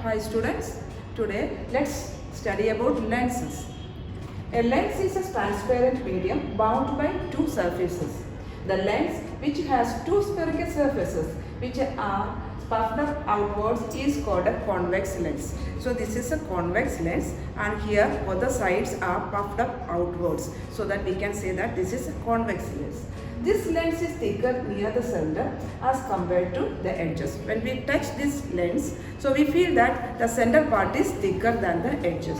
Hi students, today let's study about lenses. A lens is a transparent medium bound by two surfaces. The lens, which has two spherical surfaces which are puffed up outwards, is called a convex lens. So this is a convex lens, and here both the sides are puffed up outwards, so that we can say that this is a convex lens. This lens is thicker near the center as compared to the edges. When we touch this lens, so we feel that the center part is thicker than the edges.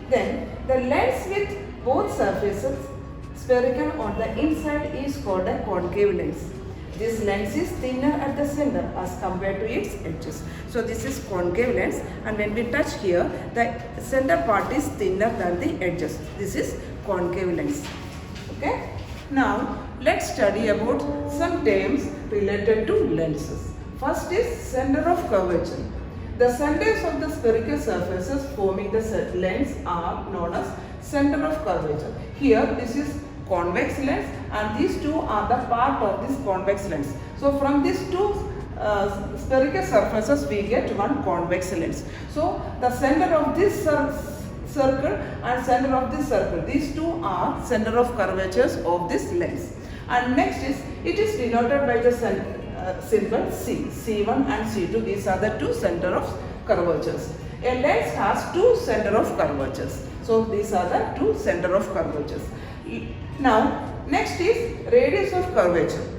Then the lens with both surfaces spherical on the inside is called a concave lens. This lens is thinner at the center as compared to its edges. So this is concave lens, and when we touch here, the center part is thinner than the edges. This is concave lens. Okay. Now let's study about some terms related to lenses. First is center of curvature. The centers of the spherical surfaces forming the lens are known as center of curvature. Here this is convex lens, and these two are the part of this convex lens. So from these two spherical surfaces we get one convex lens. So the center of this circle and center of this circle, these two are center of curvatures of this lens. And next is, it is denoted by the symbol C, C1 and C2. These are the two center of curvatures. A lens has two center of curvatures. So these are the two center of curvatures. Now next is radius of curvature.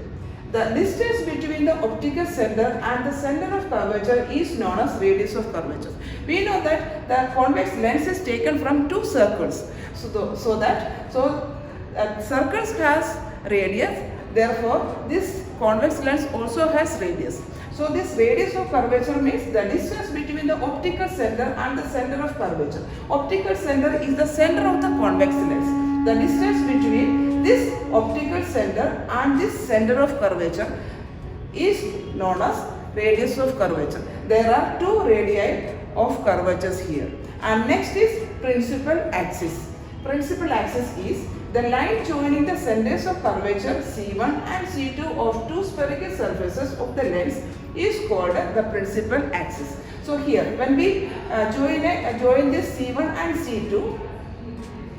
The distance between the optical center and the center of curvature is known as radius of curvature. We know that the convex lens is taken from two circles. So circles has radius. Therefore, this convex lens also has radius. So this radius of curvature means the distance between the optical center and the center of curvature. Optical center is the center of the convex lens. The distance between this optical center and this center of curvature is known as radius of curvature. There are two radii of curvatures here. And next is principal axis. Principal axis is the line joining the centers of curvature C1 and C2 of two spherical surfaces of the lens is called the principal axis. So here when we join this C1 and C2,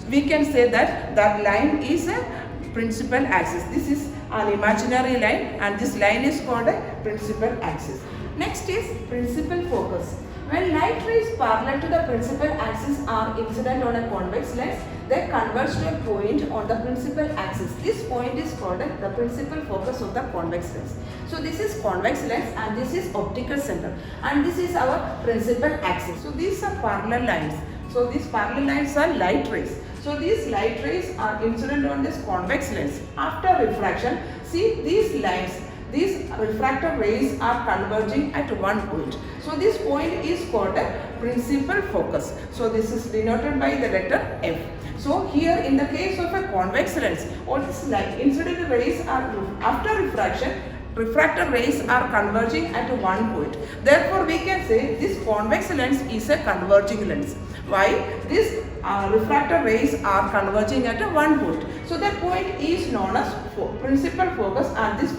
we can say that that line is a principal axis. This is an imaginary line, and this line is called a principal axis. Next is principal focus. When light rays parallel to the principal axis are incident on a convex lens, they converge to a point on the principal axis. This point is called the principal focus of the convex lens. So this is convex lens, and this is optical center, and this is our principal axis. So these are parallel lines. So these parallel lines are light rays. So these light rays are incident on this convex lens. After refraction, see these lines, these refracted rays are converging at one point. So this point is called a principal focus. So this is denoted by the letter F. So here in the case of a convex lens, all these incident rays are after refraction, refracted rays are converging at one point. Therefore, we can say this convex lens is a converging lens. Why? These refracted rays are converging at one point. So that point is known as principal focus, and this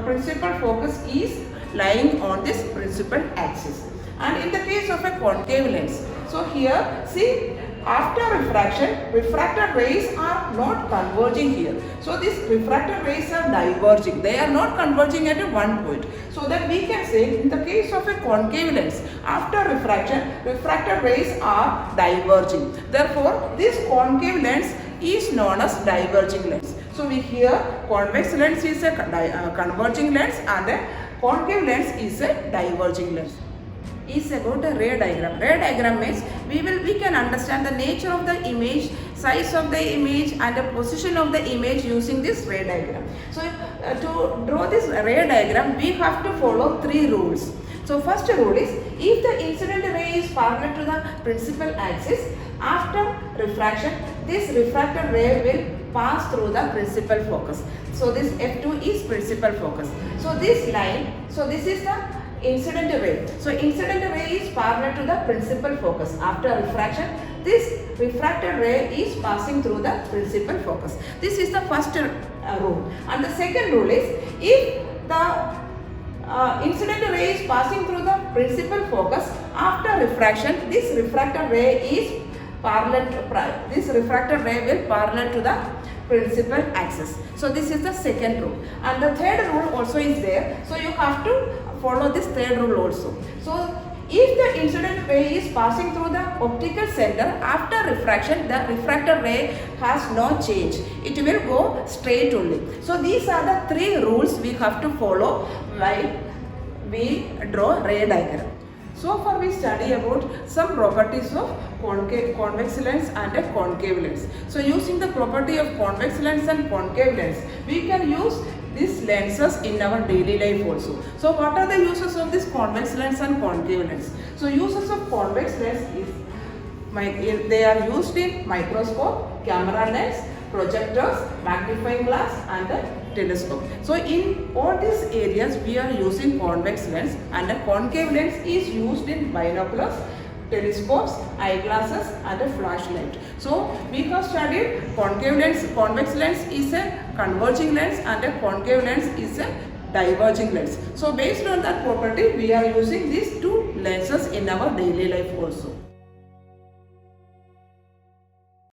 principal focus is lying on this principal axis. And in the case of a concave lens, so here see, after refraction, refracted rays are not converging here. So these refracted rays are diverging. They are not converging at one point. So that we can say in the case of a concave lens, after refraction, refracted rays are diverging. Therefore, this concave lens is known as diverging lens. So we hear convex lens is a converging lens, and a concave lens is a diverging lens. Is about a ray diagram. Ray diagram means we can understand the nature of the image, size of the image, and the position of the image using this ray diagram. So to draw this ray diagram, we have to follow three rules. So first rule is, if the incident ray is parallel to the principal axis, after refraction, this refracted ray will pass through the principal focus. So this F2 is principal focus. So this line, so this is the incident ray. So incident ray is parallel to the principal focus. After refraction, this refracted ray is passing through the principal focus. This is the first rule. And the second rule is, if the incident ray is passing through the principal focus, after refraction, this refracted ray is parallel to, this refracted ray will parallel to the principal axis. So this is the second rule, and the third rule also is there. So you have to follow this third rule also. So if the incident ray is passing through the optical center, after refraction, the refracted ray has no change. It will go straight only. So these are the three rules we have to follow while we draw ray diagram. So far we study about some properties of convex lens and a concave lens. So using the property of convex lens and concave lens, we can use these lenses in our daily life also. So what are the uses of this convex lens and concave lens? So uses of convex lens is they are used in microscope, camera lens, projectors, magnifying glass and a telescope. So in all these areas we are using convex lens, and a concave lens is used in binoculars, telescopes, eyeglasses and a flashlight. So we have studied concave lens, convex lens is a converging lens and a concave lens is a diverging lens. So based on that property we are using these two lenses in our daily life also.